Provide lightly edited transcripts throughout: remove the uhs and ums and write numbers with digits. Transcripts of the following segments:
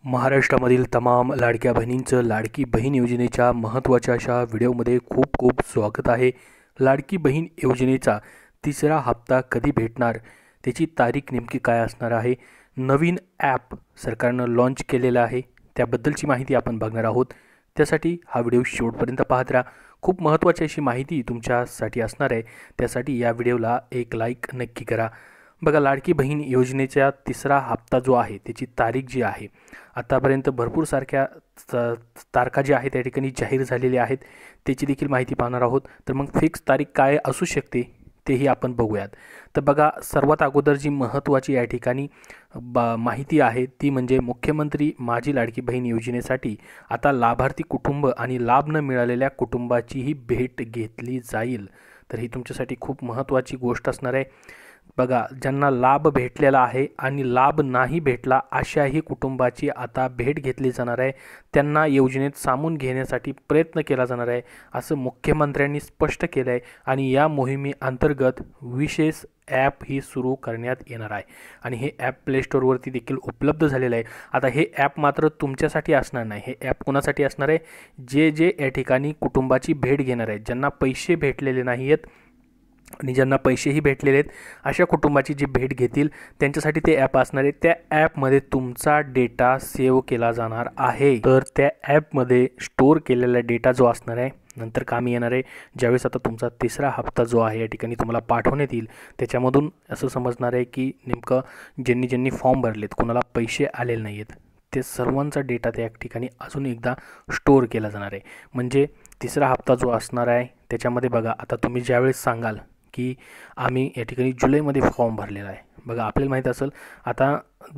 महाराष्ट्रामधील तमाम लाडक्या बहिणींचं लाडकी बहीण योजनेच्या महत्त्वाच्या अशा व्हिडिओमध्ये खूप खूप स्वागत आहे। लाडकी बहीण योजनेचा तिसरा हप्ता कधी भेटणार, त्याची तारीख नेमकी काय असणार आहे, नवीन ॲप सरकारनं लॉन्च केलेलं आहे, त्याबद्दलची माहिती आपण बघणार आहोत। त्यासाठी हा व्हिडिओ शेवटपर्यंत पाहत राहा। खूप महत्त्वाची अशी माहिती तुमच्यासाठी असणार आहे, त्यासाठी या व्हिडिओला एक लाईक नक्की करा। बघा, लाडकी बहीण योजनेचा तिसरा हप्ता जो आहे त्याची तारीख जी आहे, आतापर्यंत भरपूर सारख्या तारखा जी आहे त्या ठिकाणी जाहीर झालेल्या आहेत, त्याची देखील माहिती पाहणार आहोत। तर मग फिक्स तारीख काय असू शकते तेही आपण बघूयात। तर बघा, सर्वात अगोदर जी महत्त्वाची या ठिकाणी माहिती आहे ती म्हणजे मुख्यमंत्री माझी लाडकी बहीण योजनेसाठी आता लाभार्थी कुटुंब आणि लाभ न मिळालेल्या कुटुंबाचीही भेट घेतली जाईल। तर ही तुमच्यासाठी खूप महत्त्वाची गोष्ट असणार आहे। बघा, ज्यांना लाभ भेटलेला आहे आणि लाभ नाही भेटला अशाही कुटुंबाची आता भेट घेतली जाणार आहे, त्यांना योजनेत सामावून घेण्यासाठी प्रयत्न केला जाणार आहे असं मुख्यमंत्र्यांनी स्पष्ट केलं आहे। आणि या मोहिमेअंतर्गत विशेष ॲप ही सुरू करण्यात येणार आहे आणि हे ॲप प्ले स्टोअरवरती देखील उपलब्ध झालेलं आहे। आता हे ॲप मात्र तुमच्यासाठी असणार नाही, हे ॲप कोणासाठी असणार आहे, जे या ठिकाणी कुटुंबाची भेट घेणार आहेत, ज्यांना पैसे भेटलेले नाही आहेत आणि ज्यांना पैसेही भेटलेले आहेत अशा कुटुंबाची जी भेट घेतील त्यांच्यासाठी ते ॲप असणार आहे। त्या ॲपमध्ये तुमचा डेटा सेव्ह केला जाणार आहे। तर त्या ॲपमध्ये स्टोअर केलेला डेटा जो असणार आहे नंतर कामी येणार आहे। ज्यावेळेस आता तुमचा तिसरा हप्ता जो आहे या ठिकाणी तुम्हाला पाठवण्यात येईल, त्याच्यामधून असं समजणार आहे की नेमकं ज्यांनी फॉर्म भरलेत, कोणाला पैसे आलेले नाही आहेत, ते सर्वांचा डेटा त्या ठिकाणी अजून एकदा स्टोअर केला जाणार आहे। म्हणजे तिसरा हप्ता जो असणार आहे त्याच्यामध्ये बघा, आता तुम्ही ज्यावेळेस सांगाल की आम्ही या ठिकाणी जुलैमध्ये फॉर्म भरलेला आहे, बघा आपल्याला माहीत असेल आता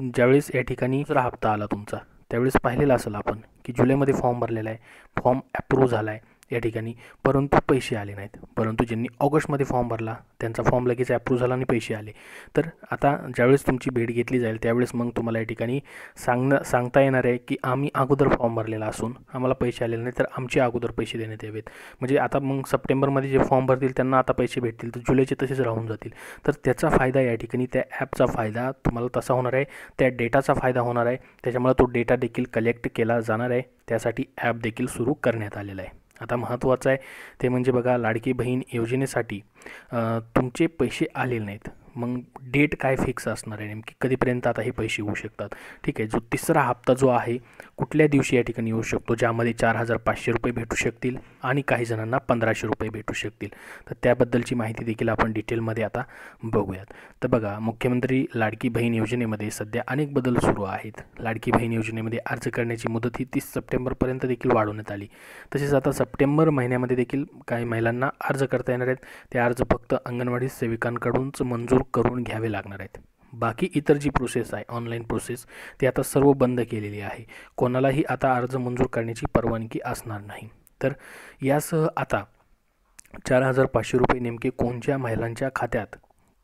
ज्यावेळेस या ठिकाणी दुसरा हप्ता आला तुमचा त्यावेळेस पाहिलेलं असेल आपण की जुलैमध्ये फॉर्म भरलेला आहे, फॉर्म ॲप्रूव्ह झाला आहे या ठिकाणी, परंतु पैसे आले नाहीत। परंतु ज्यांनी ऑगस्टमध्ये फॉर्म भरला त्यांचा फॉर्म लगेच ॲप्रूव्ह झाला आणि पैसे आले। तर आता ज्यावेळेस तुमची भेट घेतली जाईल त्यावेळेस मग तुम्हाला या ठिकाणी सांगता येणार आहे की आम्ही अगोदर फॉर्म भरलेला असून आम्हाला पैसे आलेले नाही, तर आमचे अगोदर पैसे देण्यात यावेत। म्हणजे आता मग सप्टेंबरमध्ये जे फॉर्म भरतील त्यांना आता पैसे भेटतील, तर जुलैचे तसेच राहून जातील। तर त्याचा फायदा या ठिकाणी, त्या ॲपचा फायदा तुम्हाला तसा होणार आहे, त्या डेटाचा फायदा होणार आहे। त्याच्यामुळे तो डेटा देखील कलेक्ट केला जाणार आहे, त्यासाठी ॲप देखील सुरू करण्यात आलेला आहे। आता महत्त्वाचं आहे ते म्हणजे बघा, लाडकी बहीण योजनेसाठी तुमचे पैसे आलेले नाहीत, मग डेट काय फिक्स असणार आहे, नेमकी कधीपर्यंत आता हे पैसे येऊ शकतात। ठीक आहे, जो तिसरा हप्ता जो आहे कुठल्या दिवशी या ठिकाणी येऊ शकतो, ज्यामध्ये 4,500 रुपये भेटू शकतील आणि काही जणांना 1,500 रुपये भेटू शकतील। तर त्याबद्दलची माहिती देखील आपण डिटेलमध्ये आता बघूयात। तर बघा, मुख्यमंत्री लाडकी बहीण योजनेमध्ये सध्या अनेक बदल सुरू आहेत। लाडकी बहीण योजनेमध्ये अर्ज करण्याची मुदत ही 30 सप्टेंबरपर्यंत देखील वाढवण्यात आली। तसेच आता सप्टेंबर महिन्यामध्ये देखील काही महिलांना अर्ज करता येणार आहेत, ते अर्ज फक्त अंगणवाडी सेविकांकडूनच मंजूर करून घ्यावे लागणार आहेत। बाकी इतर जी प्रोसेस आहे, ऑनलाईन प्रोसेस, ती आता सर्व बंद केलेली आहे, कोणालाही आता अर्ज मंजूर करण्याची परवानगी असणार नाही। तर यासह आता 4,500 रुपये नेमके कोणत्या महिलांच्या खात्यात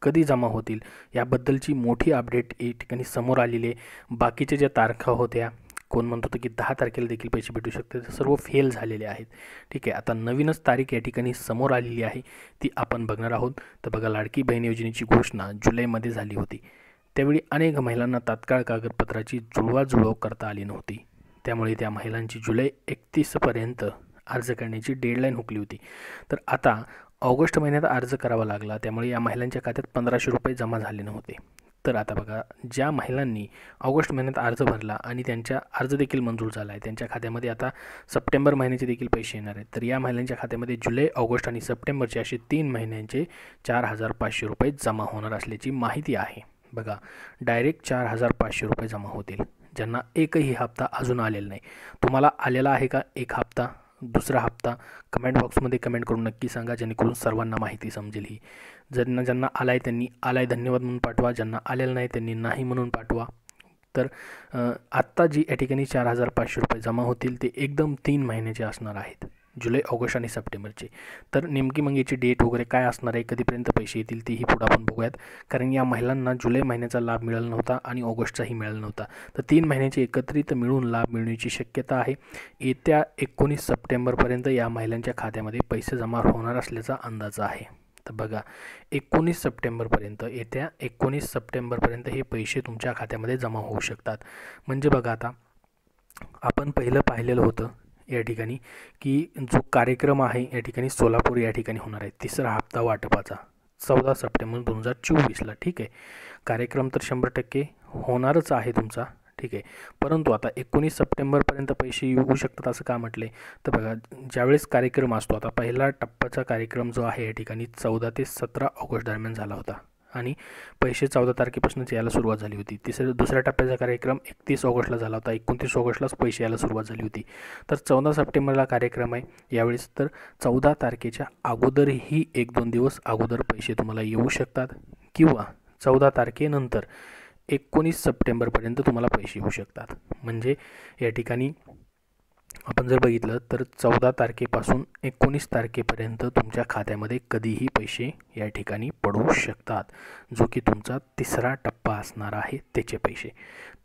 कधी जमा होतील याबद्दलची मोठी अपडेट या ठिकाणी समोर आलेली आहे। बाकीच्या ज्या तारखा होत्या, कोण म्हणत होतं की 10 तारखेला देखील पैसे भेटू शकते, ते सर्व फेल झालेले आहेत। ठीक आहे, आता नवीनच तारीख या ठिकाणी समोर आलेली आहे, ती आपण बघणार आहोत। तर बघा, लाडकी बहीण योजनेची घोषणा जुलैमध्ये झाली होती, त्यावेळी अनेक महिलांना तात्काळ कागदपत्राची जुळवाजुळव करता आली नव्हती, त्यामुळे त्या महिलांची जुलै 31पर्यंत अर्ज करण्याची डेडलाईन हुकली होती। तर आता ऑगस्ट महिन्यात अर्ज करावा लागला, त्यामुळे या महिलांच्या खात्यात 1,500 रुपये जमा झाले नव्हते। तर आता बघा, ज्या महिलांनी ऑगस्ट महिन्यात अर्ज भरला आणि त्यांचा अर्ज देखील मंजूर झाला आहे, त्यांच्या खात्यामध्ये आता सप्टेंबर महिन्याचे देखील पैसे येणार आहेत। तर या महिलांच्या खात्यामध्ये जुलै, ऑगस्ट आणि सप्टेंबरचे असे 3 महिन्यांचे 4,500 रुपये जमा होणार असल्याची माहिती आहे। बघा, डायरेक्ट 4,500 रुपये जमा होतील ज्यांना एकही हप्ता अजून आलेला नाही। तुम्हाला आलेला आहे का एक हप्ता, दुसरा हप्ता? कमेंट बॉक्समध्ये कमेंट करून नक्की सांगा, जेणेकरून सर्वांना माहिती समजेल। ही ज्यांना आलाय त्यांनी आलाय धन्यवाद म्हणून पाठवा, ज्यांना आलेलं नाही त्यांनी नाही म्हणून पाठवा। तर आत्ता जी या ठिकाणी 4,500 रुपये जमा होतील ते एकदम 3 महिन्याचे असणार आहेत, जुलै, ऑगस्ट आणि सप्टेंबरचे। तर नेमकी मग याची डेट वगैरे काय असणार आहे, कधीपर्यंत पैसे येतील तेही पुढे आपण बघूयात, कारण या महिलांना जुलै महिन्याचा लाभ मिळाला नव्हता आणि ऑगस्टचाही मिळाला नव्हता। तर 3 महिन्याचे एकत्रित मिळून लाभ मिळण्याची शक्यता आहे। येत्या 19 सप्टेंबरपर्यंत या महिलांच्या खात्यामध्ये पैसे जमा होणार असल्याचा अंदाज आहे। तर बघा, 19 सप्टेंबरपर्यंत, येत्या 19 सप्टेंबरपर्यंत हे पैसे तुमच्या खात्यामध्ये जमा होऊ शकतात। म्हणजे बघा, आता आपण पहिलं पाहिलेलं होतं या ठिकाणी की जो कार्यक्रम आहे या ठिकाणी सोलापूर या ठिकाणी होणार आहे तिसरा हप्ता वाटपाचा 14 सप्टेंबर 2024ला. ठीक आहे, कार्यक्रम तर 100% होणारच आहे तुमचा. ठीक आहे, परंतु आता 19 सप्टेंबरपर्यंत पैसे येऊ शकतात असं का म्हटले तर बघा, ज्यावेळेस कार्यक्रम असतो, आता पहिला टप्प्याचा कार्यक्रम जो आहे या ठिकाणी 14 ते 17 ऑगस्ट दरम्यान झाला होता आणि पैसे 14 तारखेपासूनच यायला सुरुवात झाली होती. दुसऱ्या टप्प्याचा कार्यक्रम 31 ऑगस्टला झाला होता, 29 ऑगस्टलाच पैसे यायला सुरुवात झाली होती. तर 14 सप्टेंबरला कार्यक्रम आहे यावेळेस. तर 14 तारखेच्या अगोदरही 1-2 दिवस अगोदर पैसे तुम्हाला येऊ शकतात किंवा 14 तारखेनंतर 19 सप्टेंबरपर्यंत तुम्हाला पैसे येऊ शकतात. म्हणजे या ठिकाणी आपण जर बघितलं तर 14 तारखेपासून 19 तारखेपर्यंत तुमच्या खात्यामध्ये कधीही पैसे या ठिकाणी पडू शकतात, जो की तुमचा तिसरा टप्पा असणार आहे त्याचे पैसे.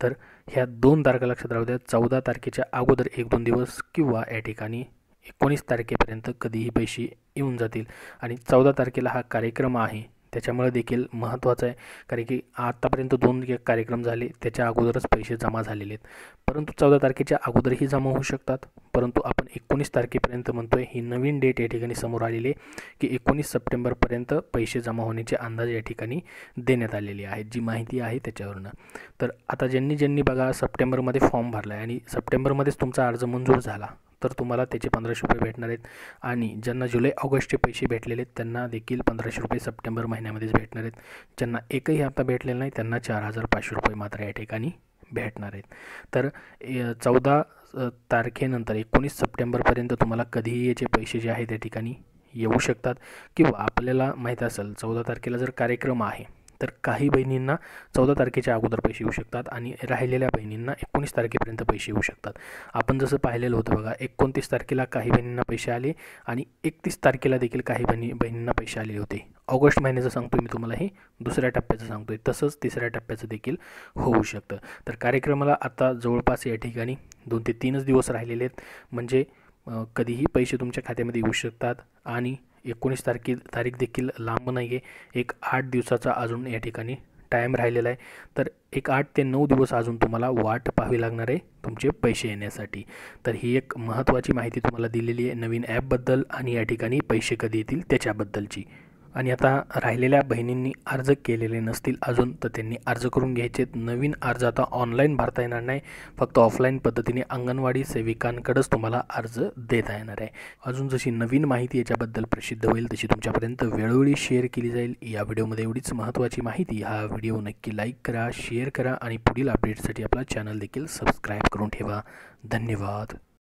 तर ह्या 2 तारखा लक्षात राहू द्या, 14 तारखेच्या अगोदर 1-2 दिवस किंवा या ठिकाणी 19 तारखेपर्यंत कधीही पैसे येऊन जातील. आणि 14 तारखेला हा कार्यक्रम आहे त्याच्यामुळे देखील महत्त्वाचं आहे, कारण की आत्तापर्यंत 2 कार्यक्रम झाले त्याच्या अगोदरच पैसे जमा झालेले आहेत. परंतु 14 तारखेच्या अगोदरही जमा होऊ शकतात, परंतु आपण 19 तारखेपर्यंत म्हणतोय. ही नवीन डेट या ठिकाणी समोर आलेली आहे की 19 सप्टेंबरपर्यंत पैसे जमा होण्याचे अंदाज या ठिकाणी देण्यात आलेले आहेत, जी माहिती आहे त्याच्यावरनं. तर आता ज्यांनी बघा सप्टेंबरमध्ये फॉर्म भरला आहे आणि सप्टेंबरमध्येच तुमचा अर्ज मंजूर झाला तर तुम्हाला त्याचे 1500 रुपये भेटणार आहेत. आणि ज्यांना जुलै ऑगस्टचे पैसे भेटलेले आहेत त्यांना देखील 1500 रुपये सप्टेंबर महिन्यामध्येच भेटणार आहेत. ज्यांना एकही हप्ता भेटलेला नाही त्यांना 4500 रुपये मात्र या ठिकाणी भेटणार आहेत. तर 14 तारखेनंतर 19 सप्टेंबरपर्यंत तुम्हाला कधीही याचे पैसे जे आहेत त्या ठिकाणी येऊ शकतात. किंवा आपल्याला माहीत असेल 14 तारखेला जर कार्यक्रम आहे तर काही बहिणींना 14 तारखेच्या अगोदर पैसे येऊ शकतात आणि राहिलेल्या बहिणींना 19 तारखेपर्यंत पैसे येऊ शकतात. आपण जसं पाहिलेलं होतं बघा, 29 तारखेला काही बहिणींना पैसे आले आणि 31 तारखेला देखील काही बहिणींना पैसे आलेले होते. ऑगस्ट महिन्याचं सांगतोय मी तुम्हाला, हे दुसऱ्या टप्प्याचं सांगतोय. तसंच तिसऱ्या टप्प्याचं देखील होऊ शकतं. तर कार्यक्रमाला आता जवळपास या ठिकाणी 2 ते 3च दिवस राहिलेले आहेत. म्हणजे कधीही पैसे तुमच्या खात्यामध्ये येऊ शकतात. आणि 19 तारीख देखील लांब नाही आहे, एक 8 दिवसाचा अजून या ठिकाणी टाईम राहिलेला आहे. तर एक 8 ते 9 दिवस अजून तुम्हाला वाट पाहावी लागणार आहे तुमचे पैसे येण्यासाठी. तर ही एक महत्त्वाची माहिती तुम्हाला दिलेली आहे नवीन ॲपबद्दल आणि या ठिकाणी पैसे कधी येतील त्याच्याबद्दलची. आणि आता राहिलेल्या बहिणींनी अर्ज केलेले नसतील अजून तर त्यांनी अर्ज करून घ्यायचे. नवीन अर्ज आता ऑनलाईन भरता येणार नाही, फक्त ऑफलाईन पद्धतीने अंगणवाडी सेविकांकडेच तुम्हाला अर्ज देता येणार आहे. अजून जशी नवीन माहिती याच्याबद्दल प्रसिद्ध होईल तशी तुमच्यापर्यंत वेळोवेळी शेअर केली जाईल. या व्हिडिओमध्ये एवढीच महत्त्वाची माहिती. हा व्हिडिओ नक्की लाईक करा, शेअर करा आणि पुढील अपडेटसाठी आपला चॅनल देखील सबस्क्राईब करून ठेवा. धन्यवाद.